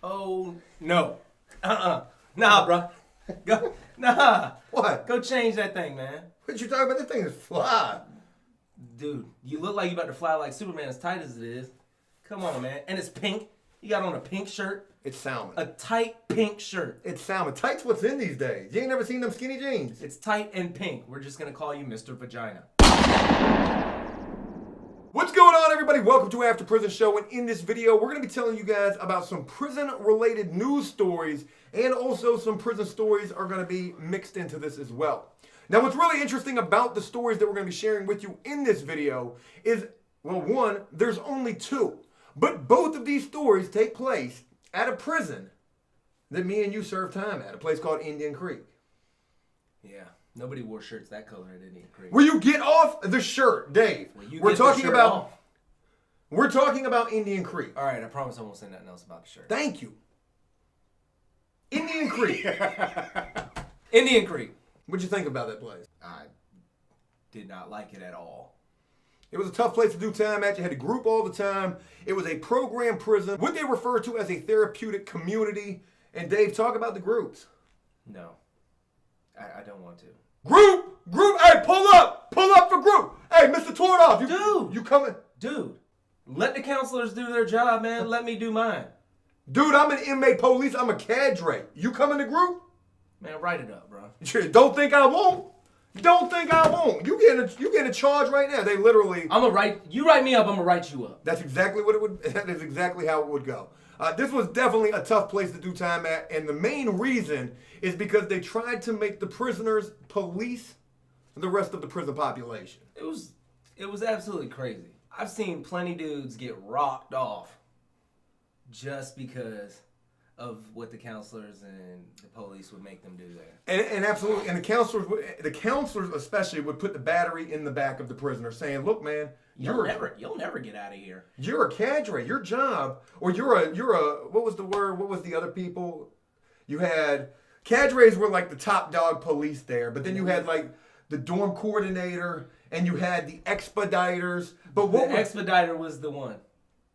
Oh, no. Nah, bro. Go. Nah. What? Go change that thing, man. What you talking about? This thing is fly. Dude, you look like you about to fly like Superman as tight as it is. Come on, man. And it's pink. You got on a pink shirt. It's salmon. A tight pink shirt. It's salmon. Tight's what's in these days. You ain't never seen them skinny jeans. It's tight and pink. We're just going to call you Mr. Vagina. What's going on, everybody? Welcome to After Prison Show, and in this video, we're going to be telling you guys about some prison-related news stories, and also some prison stories are going to be mixed into this as well. Now, what's really interesting about the stories that we're going to be sharing with you in this video is, well, one, there's only two, but both of these stories take place at a prison that me and you served time at, a place called Indian Creek. Yeah. Nobody wore shirts that color at Indian Creek. Will you get off the shirt, Dave? We're talking about Indian Creek. All right, I promise I won't say nothing else about the shirt. Thank you. Indian Creek. Indian Creek. What'd you think about that place? I did not like it at all. It was a tough place to do time at. You had to group all the time. It was a program prison, what they refer to as a therapeutic community. And Dave, talk about the groups. No, I don't want to. Group! Hey, pull up for group! Hey, Mr. Tordoff, you coming? Dude, let the counselors do their job, man. Let me do mine. Dude, I'm an inmate police. I'm a cadre. You coming to group? Man, write it up, bro. Don't think I won't. Don't think I won't. You getting a charge right now. They literally... You write me up, I'm gonna write you up. That is exactly how it would go. This was definitely a tough place to do time at, and the main reason is because they tried to make the prisoners police the rest of the prison population. It was absolutely crazy. I've seen plenty dudes get rocked off just because of what the counselors and the police would make them do there. And absolutely, and the counselors especially would put the battery in the back of the prisoner, saying, "Look, man, you'll never get out of here. You're a cadre. Your job, or you're a what was the word? What was the other people? You had cadres were like the top dog police there, but then you had like the dorm coordinator, and you had the expediters. But the expediter was the one.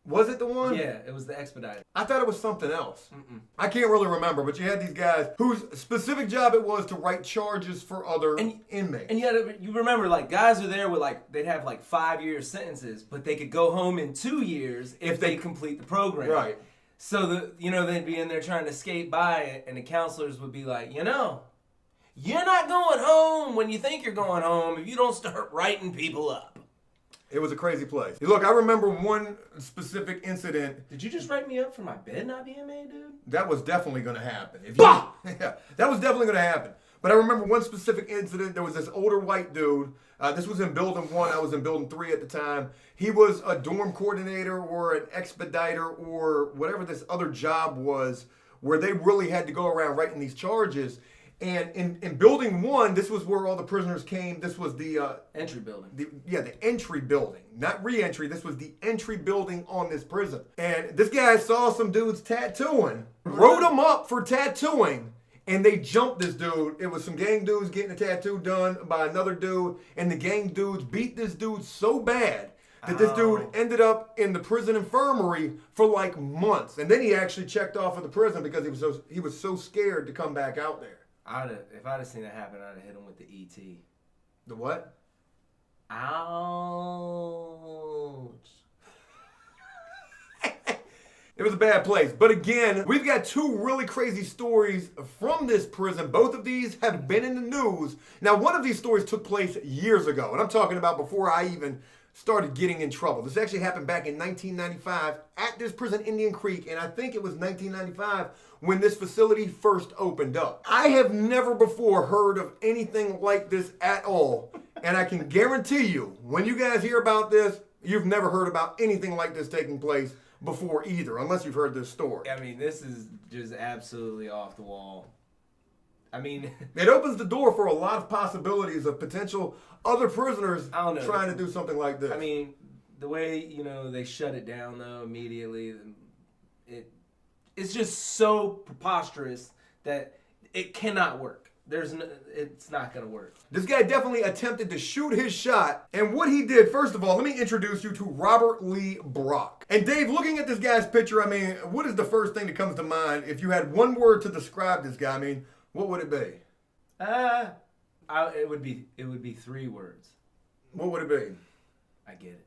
Was it the one? Yeah, it was the expediter. I thought it was something else. I can't really remember, but you had these guys whose specific job it was to write charges for other inmates. And you remember, like, guys are there with, like, they'd have, like, 5-year sentences, but they could go home in 2 years if they complete the program. Right. So, they'd be in there trying to skate by it, and the counselors would be like, you're not going home when you think you're going home if you don't start writing people up. It was a crazy place. Look, I remember one specific incident. Did you just write me up for my bed not being made, dude? That was definitely going to happen. Yeah, that was definitely going to happen. But I remember one specific incident. There was this older white dude. This was in Building 1. I was in Building 3 at the time. He was a dorm coordinator or an expediter or whatever this other job was where they really had to go around writing these charges. And in Building 1, this was where all the prisoners came. This was the... entry building. The entry building. Not re-entry. This was the entry building on this prison. And this guy saw some dudes tattooing, wrote them up for tattooing, and they jumped this dude. It was some gang dudes getting a tattoo done by another dude, and the gang dudes beat this dude so bad that this dude ended up in the prison infirmary for like months. And then he actually checked off of the prison because he was so scared to come back out there. If I'd have seen that happen, I'd have hit him with the ET. The what? Ouch. It was a bad place. But again, we've got two really crazy stories from this prison. Both of these have been in the news. Now, one of these stories took place years ago, and I'm talking about before I even started getting in trouble. This actually happened back in 1995 at this prison, Indian Creek, and I think it was 1995 when this facility first opened up. I have never before heard of anything like this at all, and I can guarantee you, when you guys hear about this, you've never heard about anything like this taking place before either, unless you've heard this story. I mean, this is just absolutely off the wall. I mean... It opens the door for a lot of possibilities of potential other prisoners trying to do something like this. I mean, the way, they shut it down, though, immediately, it's just so preposterous that it cannot work. it's not gonna work. This guy definitely attempted to shoot his shot, and what he did, first of all, let me introduce you to Robert Lee Brock. And Dave, looking at this guy's picture, I mean, what is the first thing that comes to mind if you had one word to describe this guy? I mean, what would it be? It would be 3 words. What would it be? I get it.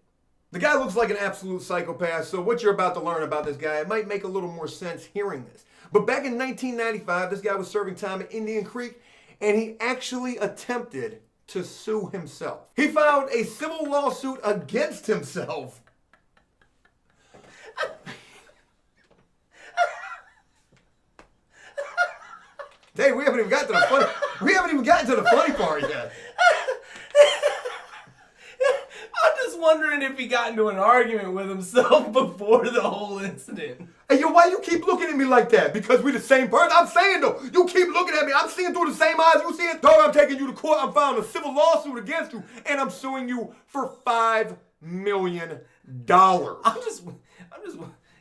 The guy looks like an absolute psychopath, so what you're about to learn about this guy, it might make a little more sense hearing this. But back in 1995, this guy was serving time at Indian Creek, and he actually attempted to sue himself. He filed a civil lawsuit against himself. Dave, we haven't even gotten to the funny part yet. I'm just wondering if he got into an argument with himself before the whole incident. Hey, yo, why you keep looking at me like that? Because we the same person? I'm saying, though, you keep looking at me. I'm seeing through the same eyes you seeing. Dog, I'm taking you to court. I'm filing a civil lawsuit against you, and I'm suing you for $5 million. I'm just,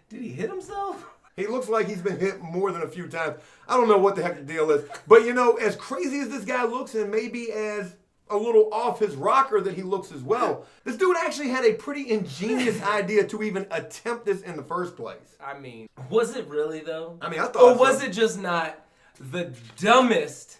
did he hit himself? He looks like he's been hit more than a few times. I don't know what the heck the deal is. But, you know, as crazy as this guy looks, and maybe as a little off his rocker that he looks as well, this dude actually had a pretty ingenious idea to even attempt this in the first place. I mean, was it really, though? I mean, I thought Or was it just not the dumbest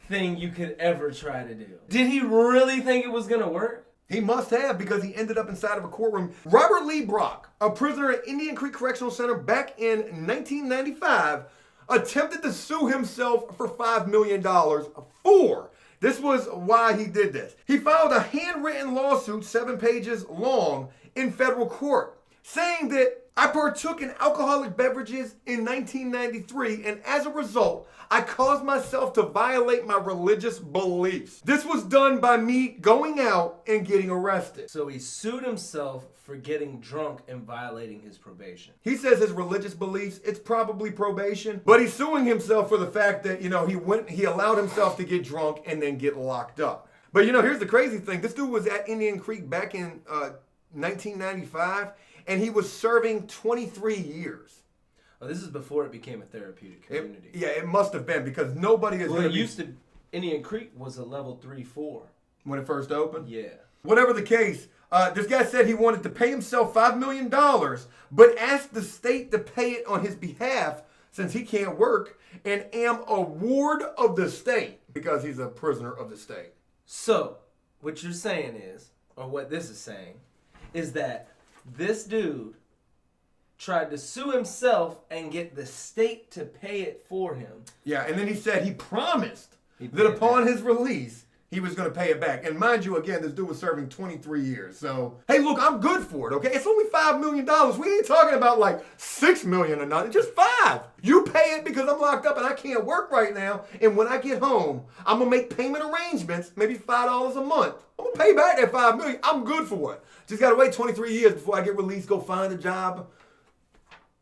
thing you could ever try to do? Did he really think it was going to work? He must have, because he ended up inside of a courtroom. Robert Lee Brock, a prisoner at Indian Creek Correctional Center back in 1995, attempted to sue himself for $5 million for. This was why he did this. He filed a handwritten lawsuit, 7 pages long, in federal court, saying that I partook in alcoholic beverages in 1993, and as a result, I caused myself to violate my religious beliefs. This was done by me going out and getting arrested. So he sued himself for getting drunk and violating his probation. He says his religious beliefs, it's probably probation, but he's suing himself for the fact that, you know, he allowed himself to get drunk and then get locked up. But, you know, here's the crazy thing. This dude was at Indian Creek back in 1995, and he was serving 23 years. Oh, this is before it became a therapeutic community. It must have been, because nobody is going to Indian Creek was a level 3-4. When it first opened? Yeah. Whatever the case, this guy said he wanted to pay himself $5 million, but asked the state to pay it on his behalf since he can't work, and am a ward of the state because he's a prisoner of the state. So, what you're saying is, or what this is saying, is that this dude tried to sue himself and get the state to pay it for him. Yeah, and then he said he promised that upon his release, he was going to pay it back. And mind you, again, this dude was serving 23 years. So, hey, look, I'm good for it, okay? It's only $5 million. We ain't talking about like $6 million or nothing, just 5. You pay it because I'm locked up and I can't work right now. And when I get home, I'm going to make payment arrangements, maybe $5 a month. I'm going to pay back that $5 million. I'm good for it. Just got to wait 23 years before I get released, go find a job.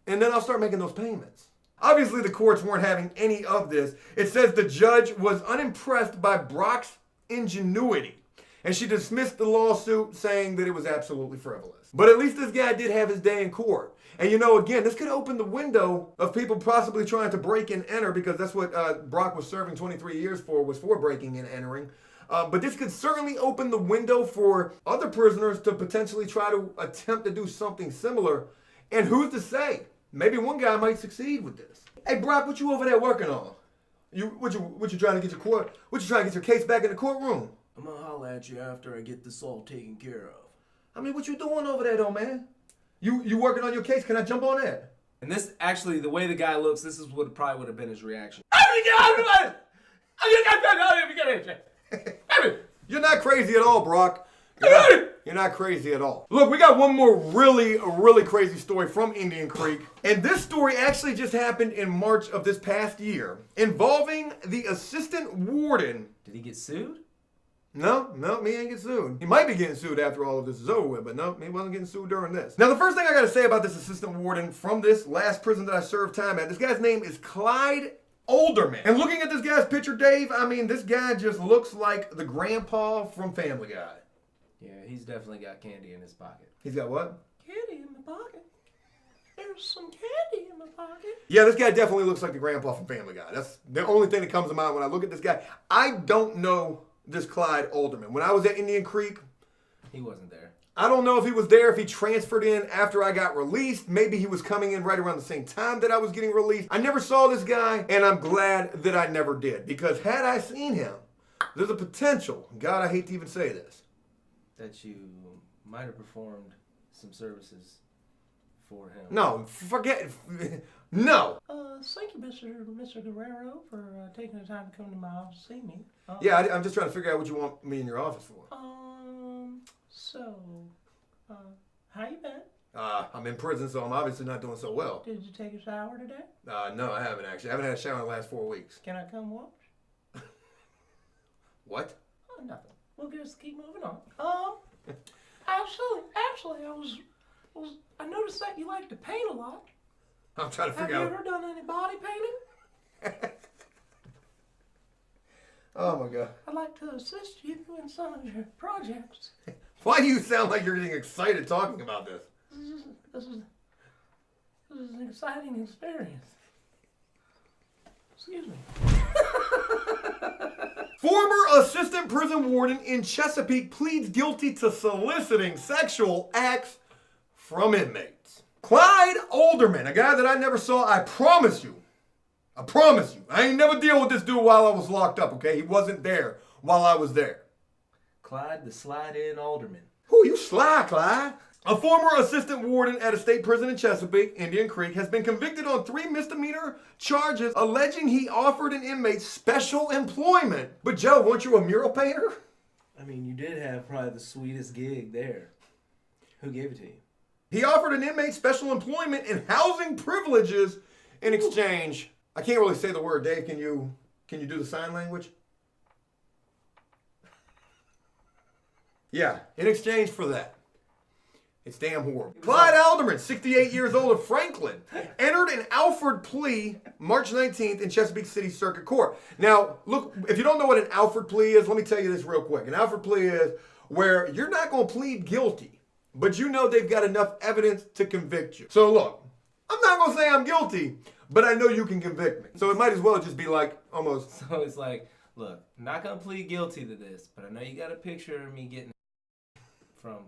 And then I'll start making those payments. Obviously, the courts weren't having any of this. It says the judge was unimpressed by Brock's ingenuity, and she dismissed the lawsuit, saying that it was absolutely frivolous. But at least this guy did have his day in court. And you know, again, this could open the window of people possibly trying to break and enter, because that's what Brock was serving 23 years for, was for breaking and entering. But this could certainly open the window for other prisoners to potentially try to attempt to do something similar. And who's to say? Maybe one guy might succeed with this. Hey, Brock, what you over there working on? What you trying to get your case back in the courtroom? I'm gonna holler at you after I get this all taken care of. I mean, what you doing over there, though, man? You working on your case? Can I jump on that? And this, actually, the way the guy looks, this is what probably would have been his reaction. You're not crazy at all, Brock. You're not crazy at all. Look, we got one more really crazy story from Indian Creek. And this story actually just happened in March of this past year, involving the assistant warden. Did he get sued? No, he ain't get sued. He might be getting sued after all of this is over with, but no, he wasn't getting sued during this. Now, the first thing I gotta say about this assistant warden from this last prison that I served time at, this guy's name is Clyde Olderman. And looking at this guy's picture, Dave, I mean, this guy just looks like the grandpa from Family Guy. Yeah, he's definitely got candy in his pocket. He's got what? Candy in the pocket. There's some candy in my pocket. Yeah, this guy definitely looks like the grandpa from Family Guy. That's the only thing that comes to mind when I look at this guy. I don't know this Clyde Alderman. When I was at Indian Creek, he wasn't there. I don't know if he was there, if he transferred in after I got released. Maybe he was coming in right around the same time that I was getting released. I never saw this guy, and I'm glad that I never did. Because had I seen him, there's a potential, God, I hate to even say this, that you might have performed some services for him. No, forget it. No. Thank you, Mr. Guerrero, for taking the time to come to my office to see me. Yeah, I'm just trying to figure out what you want me in your office for. How you been? I'm in prison, so I'm obviously not doing so well. Did you take a shower today? No, I haven't actually. I haven't had a shower in the last 4 weeks. Can I come watch? What? Oh, nothing. We'll just keep moving on. Actually, I noticed that you like to paint a lot. I'm trying to figure out. out. Have you ever done any body painting? Oh my God. I'd like to assist you in some of your projects. Why do you sound like you're getting excited talking about this? This is an exciting experience. Excuse me. Former assistant prison warden in Chesapeake pleads guilty to soliciting sexual acts from inmates. Clyde Alderman, a guy that I never saw, I promise you. I ain't never deal with this dude while I was locked up, okay? He wasn't there while I was there. Clyde the Slide-In Alderman. Who you sly, Clyde? A former assistant warden at a state prison in Chesapeake, Indian Creek, has been convicted on 3 misdemeanor charges alleging he offered an inmate special employment. But Joe, weren't you a mural painter? I mean, you did have probably the sweetest gig there. Who gave it to you? He offered an inmate special employment and housing privileges in exchange. I can't really say the word, Dave. Can you do the sign language? Yeah, in exchange for that. It's damn horrible. Clyde Alderman, 68 years old of Franklin, entered an Alford plea March 19th in Chesapeake City Circuit Court. Now, look, if you don't know what an Alford plea is, let me tell you this real quick. An Alford plea is where you're not going to plead guilty, but you know they've got enough evidence to convict you. So look, I'm not going to say I'm guilty, but I know you can convict me. So it might as well just be like almost. So it's like, look, I'm not going to plead guilty to this, but I know you got a picture of me getting from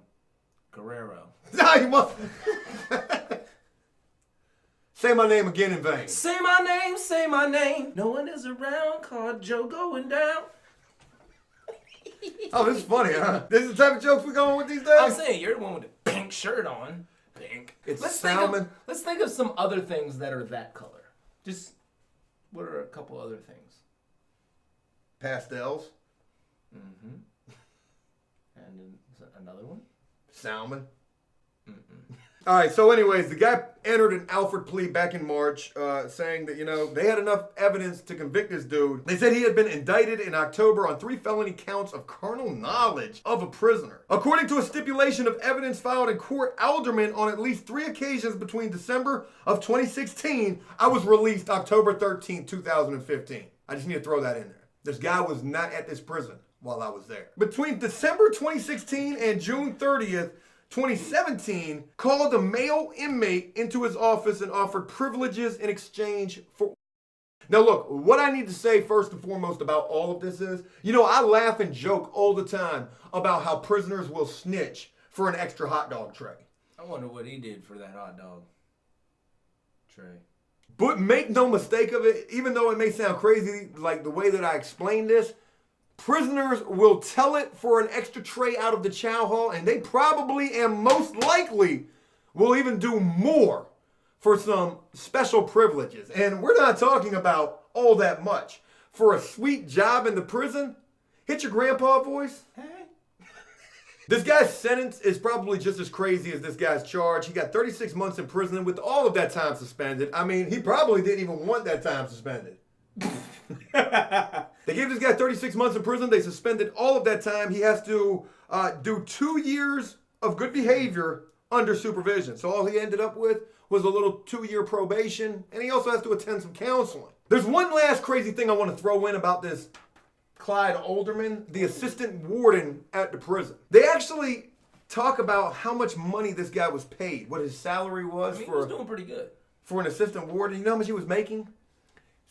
Guerrero. No, you must. Say my name again in vain. Say my name. No one is around, called Joe going down. Oh, this is funny, huh? This is the type of jokes we're going with these days? I'm saying, you're the one with the pink shirt on. Pink. It's salmon. Let's think of some other things that are that color. Just, what are a couple other things? Pastels. Mm-hmm. And another one? Salmon. All right, so anyways, the guy entered an Alford plea back in March saying that, they had enough evidence to convict this dude. They said he had been indicted in October on 3 felony counts of carnal knowledge of a prisoner. According to a stipulation of evidence filed in court, Alderman, on at least 3 occasions between December of 2016, I was released October 13, 2015. I just need to throw that in there. This guy was not at this prison while I was there. Between December 2016 and June 30th, 2017, called a male inmate into his office and offered privileges in exchange for. Now look, what I need to say first and foremost about all of this is, I laugh and joke all the time about how prisoners will snitch for an extra hot dog tray. I wonder what he did for that hot dog tray. But make no mistake of it, even though it may sound crazy like the way that I explained this, prisoners will tell it for an extra tray out of the chow hall, and they probably and most likely will even do more for some special privileges. And we're not talking about all that much. For a sweet job in the prison, hit your grandpa voice. Hey. This guy's sentence is probably just as crazy as this guy's charge. He got 36 months in prison with all of that time suspended. I mean, he probably didn't even want that time suspended. They gave this guy 36 months in prison. They suspended all of that time. He has to do 2 years of good behavior under supervision. So all he ended up with was a little 2-year probation, and he also has to attend some counseling. There's one last crazy thing I want to throw in about this Clyde Alderman, the assistant warden at the prison. They actually talk about how much money this guy was paid, what his salary was he was doing pretty good. For an assistant warden. You know how much he was making?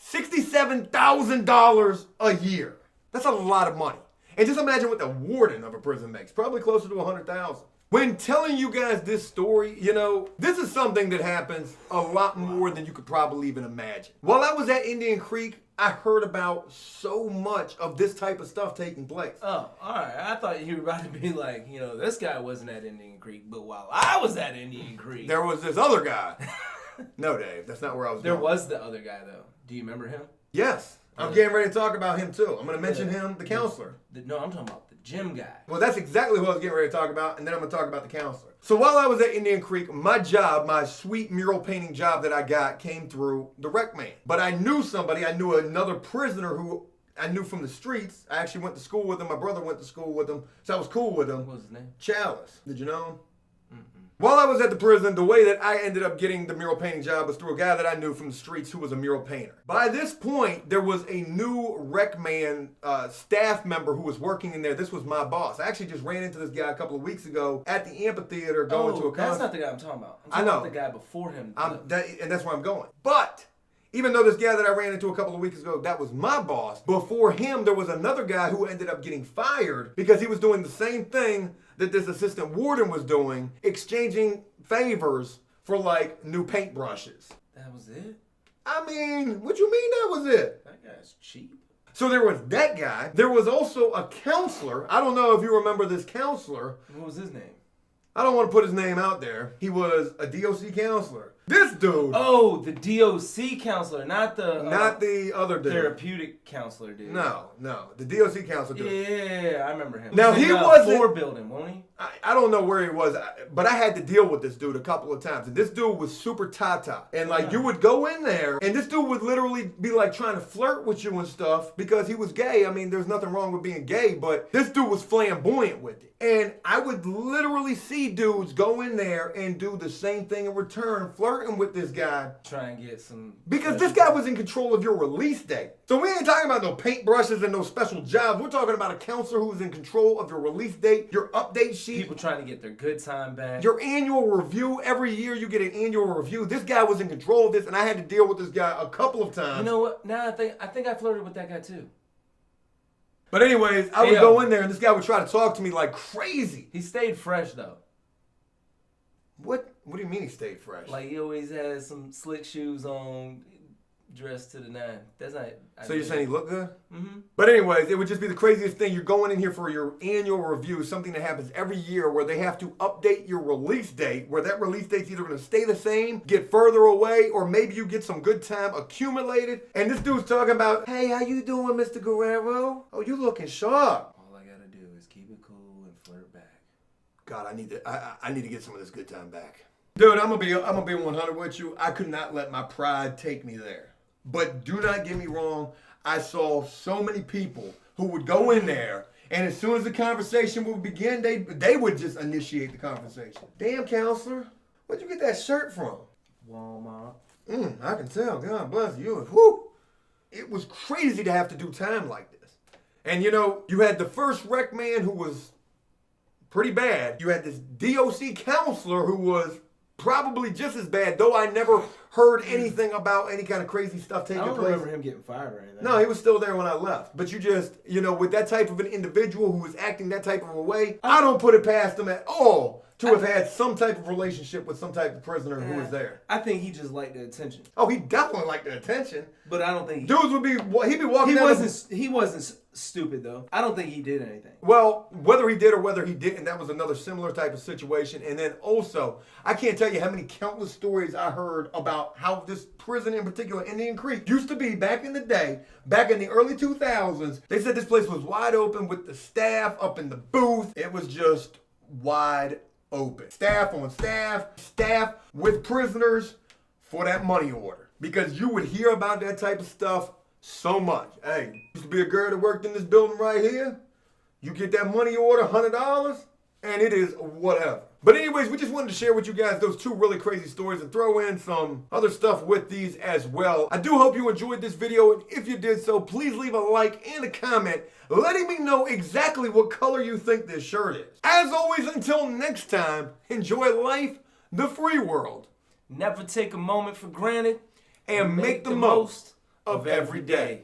$67,000 a year. That's a lot of money. And just imagine what the warden of a prison makes. Probably closer to $100,000. When telling you guys this story, you know, this is something that happens a lot more than you could probably even imagine. While I was at Indian Creek, I heard about so much of this type of stuff taking place. Oh, all right. I thought you were about to be like, you know, this guy wasn't at Indian Creek, but while I was at Indian Creek, there was this other guy. No, Dave, that's not where I was going. There was the other guy, though. Do you remember him? Yes. I'm getting ready to talk about him, too. I'm going to mention him, the counselor. No, I'm talking about the gym guy. Well, that's exactly who I was getting ready to talk about, and then I'm going to talk about the counselor. So while I was at Indian Creek, my job, my sweet mural painting job that I got came through the rec man. But I knew somebody. I knew another prisoner who I knew from the streets. I actually went to school with him. My brother went to school with him, so I was cool with him. What was his name? Chalice. Did you know him? While I was at the prison, the way that I ended up getting the mural painting job was through a guy that I knew from the streets who was a mural painter. By this point, there was a new rec man staff member who was working in there. This was my boss. I actually just ran into this guy a couple of weeks ago at the amphitheater going to a concert. That's not the guy I'm talking about. I'm talking about the guy before him. And that's where I'm going. But even though this guy that I ran into a couple of weeks ago, that was my boss, before him, there was another guy who ended up getting fired because he was doing the same thing that this assistant warden was doing, exchanging favors for like new paintbrushes. That was it? I mean, what you mean that was it? That guy's cheap. So there was that guy. There was also a counselor. I don't know if you remember this counselor. What was his name? I don't want to put his name out there. He was a DOC counselor. This dude. Oh, the DOC counselor, not the other dude. Therapeutic counselor, dude. No, the DOC counselor dude. Yeah, I remember him. Now he wasn't. Floor building, won't he? I don't know where he was, but I had to deal with this dude a couple of times. And this dude was super tata. And like you would go in there, and this dude would literally be like trying to flirt with you and stuff because he was gay. I mean, there's nothing wrong with being gay, but this dude was flamboyant with it. And I would literally see dudes go in there and do the same thing in return, flirting with this guy. Try and get some... Because this guy was in control of your release date. So we ain't talking about no paintbrushes and no special jobs. We're talking about a counselor who's in control of your release date, your update sheet. People trying to get their good time back. Your annual review. Every year you get an annual review. This guy was in control of this, and I had to deal with this guy a couple of times. You know what? Now I think I flirted with that guy too. But anyways, I would go in there, and this guy would try to talk to me like crazy. He stayed fresh, though. What do you mean he stayed fresh? Like, he always had some slick shoes on, dressed to the nine. That's not... So you're saying he looked good? Mm-hmm. But anyways, it would just be the craziest thing. You're going in here for your annual review, something that happens every year where they have to update your release date, where that release date's either going to stay the same, get further away, or maybe you get some good time accumulated. And this dude's talking about, hey, how you doing, Mr. Guerrero? Oh, you looking sharp. All I got to do is keep it cool and flirt back. God, I need to get some of this good time back. Dude, I'm gonna be 100 with you. I could not let my pride take me there. But do not get me wrong. I saw so many people who would go in there, and as soon as the conversation would begin, they would just initiate the conversation. Damn, counselor, where'd you get that shirt from? Walmart. I can tell. God bless you. Whew. It was crazy to have to do time like this. And you know, you had the first rec man who was pretty bad. You had this DOC counselor who was probably just as bad, though I never heard anything about any kind of crazy stuff taking place. I don't remember him getting fired or anything. No, he was still there when I left. But you just, you know, with that type of an individual who was acting that type of a way, I don't put it past him at all to have had some type of relationship with some type of prisoner who was there. I think he just liked the attention. Oh, he definitely liked the attention. But I don't think dudes would be, he'd be walking He wasn't stupid, though. I don't think he did anything. Well, whether he did or whether he didn't, that was another similar type of situation. And then also, I can't tell you how many countless stories I heard about how this prison in particular, Indian Creek, used to be back in the day, back in the early 2000s. They said this place was wide open with the staff up in the booth. It was just wide open. Staff on staff, staff with prisoners for that money order. Because you would hear about that type of stuff so much. Hey, used to be a girl that worked in this building right here. You get that money order, $100, and it is whatever. But anyways, we just wanted to share with you guys those two really crazy stories and throw in some other stuff with these as well. I do hope you enjoyed this video, and if you did so, please leave a like and a comment letting me know exactly what color you think this shirt is. As always, until next time, enjoy life, the free world. Never take a moment for granted, And make the most of every day.